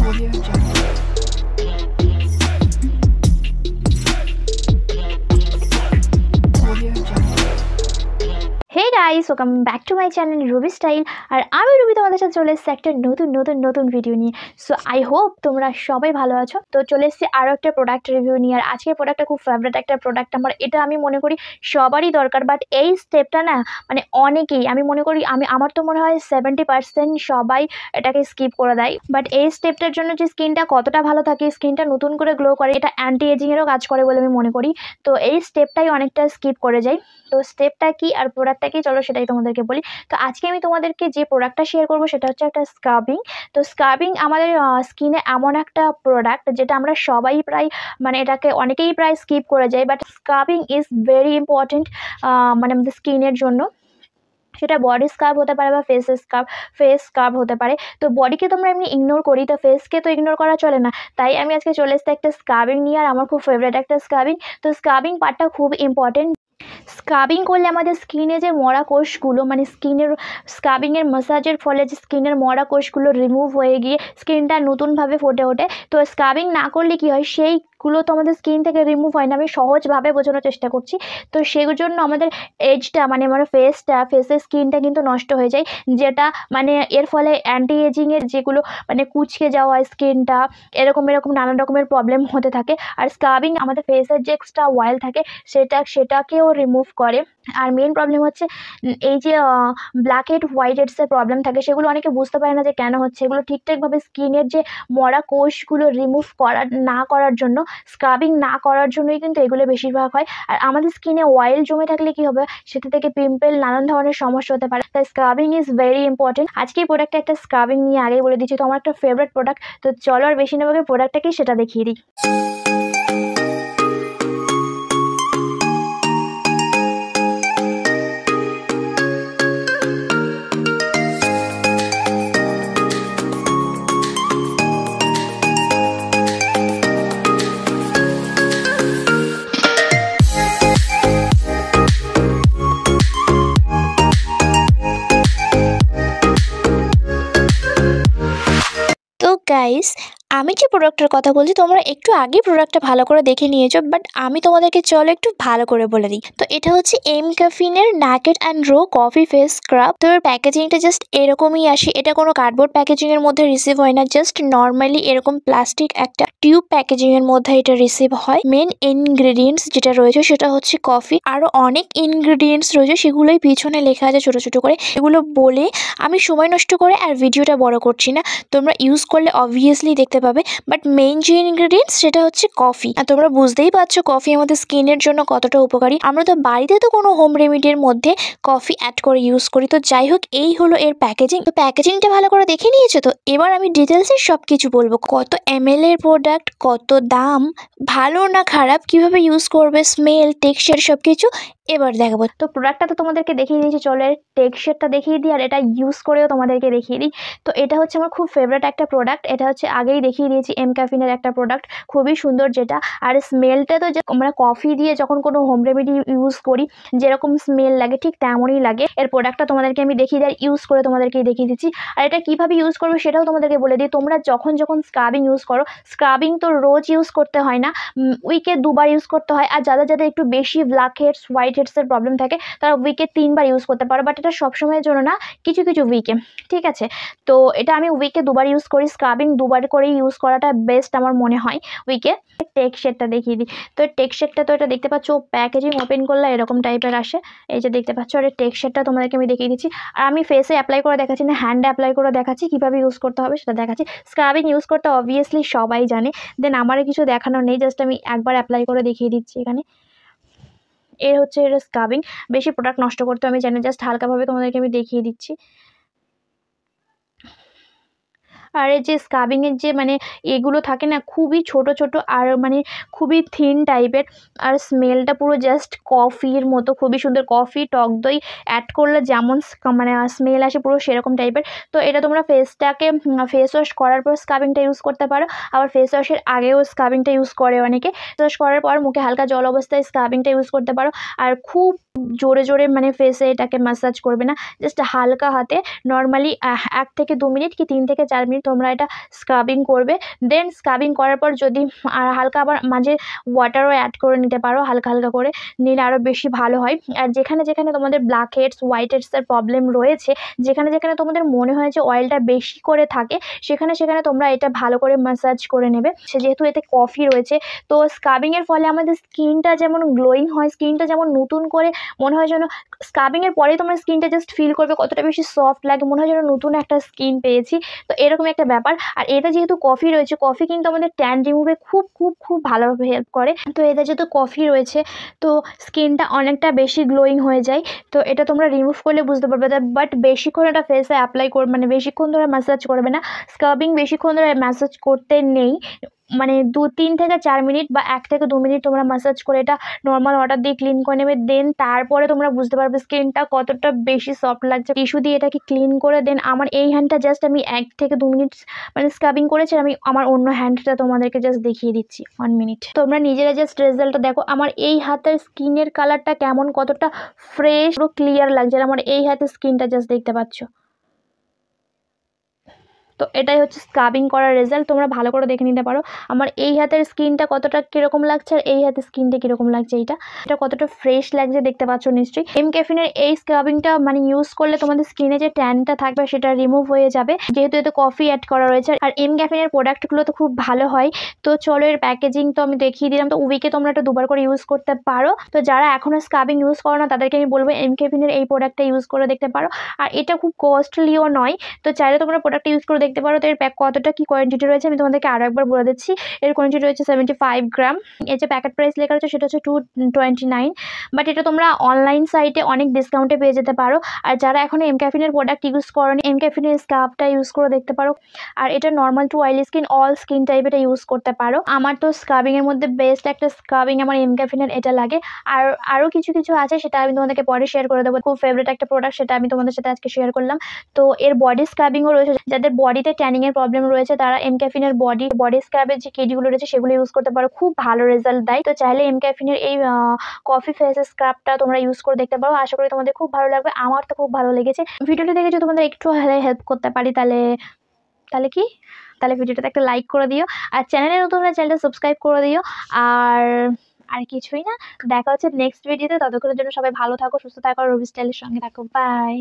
Audio Jungle. Audio Jungle. Hey guys, welcome back to my channel Ruby Style. আর আমি Ruby তোমাদের সাথে চলে এসেছি একটা নতুন ভিডিও নিয়ে। সো আই হোপ তোমরা সবাই ভালো আছো। তো চলে এসেছি আরও একটা প্রোডাক্ট রিভিউ নিয়ে। আর আজকের প্রোডাক্টটা খুব ফেভারিট একটা প্রোডাক্ট আমার। এটা আমি মনে করি সবারই দরকার, বাট এই স্টেপটা না মানে অনেকেই, আমি মনে করি আমার তো মনে হয় 70% সবাই এটাকে স্কিপ করে দেয়। বাট এই স্টেপটার জন্য যে স্কিনটা কতটা ভালো থাকে, স্কিনটা নতুন করে গ্লো করে, এটা অ্যান্টি এজিংয়েরও কাজ করে বলে আমি মনে করি। তো এই স্টেপটাই অনেকটা স্কিপ করে যায়। তো স্টেপটা কি আর প্রোডাক্টটা কি, চলো সেটাই তোমাদেরকে বলি। তো আজকে আমি তোমাদেরকে যে প্রোডাক্টটা শেয়ার করবো সেটা হচ্ছে একটা স্ক্রাবিং। তো স্ক্রাবিং আমাদের স্কিনে এমন একটা প্রোডাক্ট যেটা আমরা সবাই প্রায় মানে এটাকে অনেকেই প্রায় স্কিপ করে যায়, but scrubbing is very important মানে আমাদের স্কিনের জন্য। সেটা বডি স্ক্রাব হতে পারে বা ফেস স্ক্রাব হতে পারে। তো বডিকে তো আমরা এমনি ইগনোর করি, তো ফেসকে তো ইগনোর করা চলে না। তাই আমি আজকে চলে এসেছি একটা স্ক্রাবিং নিয়ে, আর আমার খুব ফেভারিট একটা স্ক্রাবিং। তো স্ক্রাবিং পার্টটা খুব ইম্পর্টেন্ট। স্ক্রাবিং করলে আমাদের স্কিনে যে মরা কোষগুলো মানে স্ক্রাবিংয়ের ম্যাসাজের ফলে যে স্কিনের মরা কোষগুলো রিমুভ হয়ে গিয়ে স্কিনটা নতুনভাবে ফুটে ওঠে। তো স্ক্রাবিং না করলে কি হয়, সেইগুলো তো আমাদের স্কিন থেকে রিমুভ হয় না। আমি সহজভাবে বোঝানোর চেষ্টা করছি। তো সেই জন্য আমাদের এজটা মানে আমার ফেসের স্কিনটা কিন্তু নষ্ট হয়ে যায়, যেটা মানে এর ফলে অ্যান্টি এজিংয়ের যেগুলো মানে কুচকে যাওয়া স্কিনটা এরকম নানান রকমের প্রবলেম হতে থাকে। আর স্ক্রাবিং আমাদের ফেসের যে এক্সট্রা অয়েল থাকে সেটাকেও রিমুভ করে। আর মেন প্রবলেম হচ্ছে এই যে ব্ল্যাক হেড হোয়াইট হেডসের প্রবলেম থাকে, সেগুলো অনেকে বুঝতে পারে না যে কেন হচ্ছে। এগুলো ঠিকঠাকভাবে স্কিনের যে মরা কোষগুলো রিমুভ না করার জন্য, স্ক্রাবিং না করার জন্যই কিন্তু এগুলো বেশিরভাগ হয়। আর আমাদের স্কিনে অয়েল জমে থাকলে কি হবে, সেটা থেকে পিম্পল নানান ধরনের সমস্যা হতে পারে। তাই স্ক্রাবিং ইজ ভেরি ইম্পর্টেন্ট। আজকে এই প্রোডাক্টটা একটা স্ক্রাবিং নিয়ে আগেই বলে দিচ্ছি, তো আমার একটা ফেভারিট প্রোডাক্ট। তো চলো আর বেশি নেবে, প্রোডাক্টটা কি সেটা দেখিয়ে দিই। তো গাইস, আমি যে প্রোডাক্টের কথা বলছি তোমরা একটু আগে প্রোডাক্টটা ভালো করে দেখে নিয়েছো, বাট আমি তোমাদেরকে চলো একটু ভালো করে বলে দিই। তো এটা হচ্ছে এম ক্যাফিনের naked and raw coffee face scrub. তো এর প্যাকেজিংটা জাস্ট এরকমই আসে। এটা কোনো কার্ডবোর্ড প্যাকেজিংয়ের মধ্যে রিসিভ হয় না, জাস্ট নর্মালি এরকম প্লাস্টিক একটা টিউব প্যাকেজিংয়ের মধ্যে এটা রিসিভ হয়। মেন ইনগ্রেডিয়েন্টস যেটা রয়েছে সেটা হচ্ছে কফি। আরও অনেক ইনগ্রেডিয়েন্টস রয়েছে, সেগুলোই পিছনে লেখা আছে ছোটো ছোটো করে। এগুলো বলে আমি সময় নষ্ট করে আর ভিডিওটা বড় করছি না, তোমরা ইউজ করলে অবভিয়াসলি দেখতে পাবে। বাট মেইন যে ইনগ্রেডিয়েন্টস সেটা হচ্ছে কফি। আর তোমরা বুঝতেই পারছো কফি আমাদের স্কিনের জন্য কতটা উপকারী। আমরা তো বাড়িতে তো কোনো হোম রেমিডির মধ্যে কফি অ্যাড করে ইউজ করি। তো যাই হোক, এই হলো এর প্যাকেজিং। তো প্যাকেজিংটা ভালো করে দেখে নিয়েছো, তো এবার আমি ডিটেলসে সব কিছু বলবো। কত ml এর প্রোডাক্ট, কত দাম, ভালো না খারাপ, কিভাবে ইউজ করবে, স্মেল, টেক্সচার সব কিছু এবার দেখাবো। তো প্রোডাক্টটা তো তোমাদেরকে দেখিয়ে দিয়েছি, চলো এর টেক্সচারটা দেখিয়ে দিই আর এটা ইউজ করেও তোমাদেরকে দেখিয়ে দিই। তো এটা হচ্ছে আমার খুব ফেভারিট একটা প্রোডাক্ট। এটা হচ্ছে আগেই দেখিয়ে দিয়েছি, এম ক্যাফিনের একটা প্রোডাক্ট, খুবই সুন্দর যেটা। আর স্মেলটা তো যে আমরা কফি দিয়ে যখন কোনো হোম রেমেডি ইউজ করি যেরকম স্মেল লাগে ঠিক তেমনই লাগে। এর প্রোডাক্টটা তোমাদেরকে আমি দেখিয়ে দিই আর ইউজ করে তোমাদেরকেই দেখিয়ে দিচ্ছি। আর এটা কীভাবে ইউজ করবো সেটাও তোমাদেরকে বলে দিই। তোমরা যখন স্ক্রাবিং ইউজ করো, স্ক্রাবিং তো রোজ ইউজ করতে হয় না, উইকে 2বার ইউজ করতে হয়। আর যাদের একটু বেশি ব্ল্যাক হেডস হোয়াইট হেডসের প্রবলেম থাকে তারা উইকে 3বার ইউজ করতে পারো, বাট এটা সবসময়ের জন্য না, কিছু উইকে, ঠিক আছে। তো এটা আমি উইকে 2বার ইউজ করি। স্ক্রাবিং 2বার করে ইউজ করাটা বেস্ট আমার মনে হয় উইকে। টেক্সচারটা দেখিয়ে দিই। তো টেক্সচারটা তো এটা দেখতে পাচ্ছ, প্যাকেজিং ওপেন করলে এরকম টাইপের আসে, এই যে দেখতে পাচ্ছ। আর টেক্সচারটা তোমাদেরকে আমি দেখিয়ে দিচ্ছি। আর আমি ফেসে অ্যাপ্লাই করে দেখাচ্ছি না, হ্যান্ডে অ্যাপ্লাই করে দেখাচ্ছি, কীভাবে ইউজ করতে হবে সেটা দেখাচ্ছি। স্ক্রাবিং ইউজ করতে অবভিয়াসলি সবাই জানে, দেন আমার কিছু দেখানোর নেই, জাস্ট আমি একবার অ্যাপ্লাই করে দেখিয়ে দিচ্ছি। এখানে এর হচ্ছে এটা স্ক্রাবিং। বেশি প্রোডাক্ট নষ্ট করতে আমি জানি, জাস্ট হালকাভাবে তোমাদেরকে আমি দেখিয়ে দিচ্ছি। আর এই যে স্ক্রাবিংয়ের যে মানে এগুলো থাকে না, খুবই ছোট আর মানে খুবই থিন টাইপের। আর স্মেলটা পুরো জাস্ট কফির মতো, খুবই সুন্দর। কফি, টক দই অ্যাড করলে যেমন মানে স্মেল আসে পুরো সেরকম টাইপের। তো এটা তোমরা ফেস ওয়াশ করার পর স্ক্রাবিংটা ইউজ করতে পারো, আবার ফেস ওয়াশের আগেও স্ক্রাবিংটা ইউজ করে অনেকে। ফেস ওয়াশ করার পর মুখে হালকা জল অবস্থায় স্ক্রাবিংটা ইউজ করতে পারো। আর খুব জোরে জোরে মানে ফেসে এটাকে ম্যাসাজ করবে না, জাস্ট হালকা হাতে নর্মালি 1 থেকে 2 মিনিট কি 3 থেকে 4 মিনিট তোমরা এটা স্ক্রাবিং করবে। দেন স্ক্রাবিং করার পর যদি হালকা আবার মাঝে ওয়াটারও অ্যাড করে নিতে পারো, হালকা হালকা করে নিলে আরও বেশি ভালো হয়। আর যেখানে যেখানে তোমাদের ব্ল্যাক হেডস হোয়াইট হেডসের প্রবলেম রয়েছে, যেখানে যেখানে তোমাদের মনে হয় যে অয়েলটা বেশি করে থাকে, সেখানে সেখানে তোমরা এটা ভালো করে ম্যাসাজ করে নেবে। যেহেতু এতে কফি রয়েছে, তো স্ক্রাবিংয়ের ফলে আমাদের স্কিনটা যেমন গ্লোয়িং হয়, স্কিনটা যেমন নতুন করে মনে হয় যেন স্ক্রাবিংয়ের পরেই তোমার স্কিনটা জাস্ট ফিল করবে কতটা বেশি সফট লাগে, মনে হয় যেন নতুন একটা স্কিন পেয়েছি। তো এরকম একটা ব্যাপার। আর এতে যেহেতু কফি রয়েছে, কফি কিন্তু আমাদের ট্যান রিমুভে খুব খুব খুব ভালোভাবে হেল্প করে। তো এতে যেহেতু কফি রয়েছে, তো স্কিনটা অনেকটা বেশি গ্লোয়িং হয়ে যায়। তো এটা তোমরা রিমুভ করলে বুঝতে পারবে। বাট বেশিক্ষণ এটা ফেসে অ্যাপ্লাই করবে, মানে বেশিক্ষণ ধরে ম্যাসাজ করবে না। স্ক্রাবিং বেশিক্ষণ ধরে ম্যাসাজ করতে নেই, মানে 3 থেকে 4 মিনিট বা 1 থেকে 2 মিনিট তোমরা ম্যাসাজ করে এটা নর্মাল ওয়াটার দিয়ে ক্লিন করে নেবে। দেন তারপরে তোমরা বুঝতে পারবে স্কিনটা কতটা বেশি সফট লাগছে। টিস্যু দিয়ে এটাকে ক্লিন করে দেন আমার এই হ্যান্ডটা জাস্ট আমি 1 থেকে 2 মিনিট মানে স্ক্রাবিং করেছি। আমি আমার অন্য হ্যান্ডটা তোমাদেরকে জাস্ট দেখিয়ে দিচ্ছি 1 মিনিট। তোমরা নিজেরা জাস্ট রেজাল্টটা দেখো, আমার এই হাতের স্কিনের কালারটা কেমন, কতটা ফ্রেশ ও ক্লিয়ার লাগছে। আর আমার এই হাতের স্কিনটা জাস্ট দেখতে পাচ্ছ। তো এটাই হচ্ছে স্ক্রাবিং করার রেজাল্ট। তোমরা ভালো করে দেখে নিতে পারো আমার এই হাতের স্কিনটা কতটা কীরকম লাগছে আর এই হাতের স্কিনটা কীরকম লাগছে। এটা কতটা ফ্রেশ লাগছে দেখতে পাচ্ছ নিশ্চয়ই। এমক্যাফিনের এই স্ক্রাবিংটা মানে ইউজ করলে তোমাদের স্কিনে যে ট্যানটা থাকবে সেটা রিমুভ হয়ে যাবে, যেহেতু এতে কফি অ্যাড করা রয়েছে। আর এমক্যাফিনের প্রোডাক্টগুলো তো খুব ভালো হয়। তো চলো এর প্যাকেজিং তো আমি দেখিয়ে দিলাম। তো উইকে তোমরা এটা 2বার করে ইউজ করতে পারো। তো যারা এখনও স্ক্রাবিং ইউজ করো না তাদেরকে আমি বলবো এমক্যাফিনের এই প্রোডাক্টটা ইউজ করে দেখতে পারো। আর এটা খুব কস্টলিও নয়, তো চাইলে তোমরা প্রোডাক্ট ইউজ করে দেখতে পারো। তো এর কতটা কি কোয়ান্টিটি রয়েছে আমি তোমাদেরকে আরও একবার বলে দিচ্ছি। এর কোয়ান্টিটি রয়েছে 75 গ্রাম। এর যে প্যাকেট প্রাইস লেখা রয়েছে সেটা হচ্ছে 229, বাট এটা তোমরা অনলাইন সাইটে অনেক ডিসকাউন্টে পেয়ে যেতে পারো। আর যারা এখন এমক্যাফিনের প্রোডাক্ট ইউজ করোনি, এমক্যাফিনের স্কার্ফটা ইউজ করে দেখতে পারো। আর এটা normal to oily skin, all skin type এটা ইউজ করতে পারো। আমার তো স্ক্রাবিংয়ের মধ্যে বেস্ট একটা স্ক্রাবিং আমার এমক্যাফিনের এটা লাগে। আর আরও কিছু কিছু আছে সেটা আমি তোমাদেরকে পরে শেয়ার করে দেবো। খুব ফেভারিট একটা প্রোডাক্ট, সেটা আমি তোমাদের সাথে আজকে শেয়ার করলাম। তো এর বডি স্ক্রাবিংও রয়েছে, যাদের বডিতে ট্যানিংয়ের প্রবলেম রয়েছে তারা এমক্যাফিনের বডি স্ক্রাবের যে কিটগুলো রয়েছে সেগুলো ইউজ করতে পারো, খুব ভালো রেজাল্ট দেয়। তো চাইলে এমক্যাফিনের এই কফি ফেস স্ক্রাবটা তোমরা ইউজ করে দেখতে পারো। আশা করি তোমাদের খুব ভালো লাগবে, আমার তো খুব ভালো লেগেছে। ভিডিওটি দেখে যদি তোমাদের একটু হেল্প করতে পারি তাহলে ভিডিওটাতে একটা লাইক করে দিও। আর চ্যানেলে নতুন হলে চ্যানেলটা সাবস্ক্রাইব করে দিও। আর কিছুই না, দেখা হচ্ছে নেক্সট ভিডিওতে। ততক্ষণের জন্য সবাই ভালো থাকো, সুস্থ থাকো, রবি স্টাইলের সঙ্গে থাকো। বাই।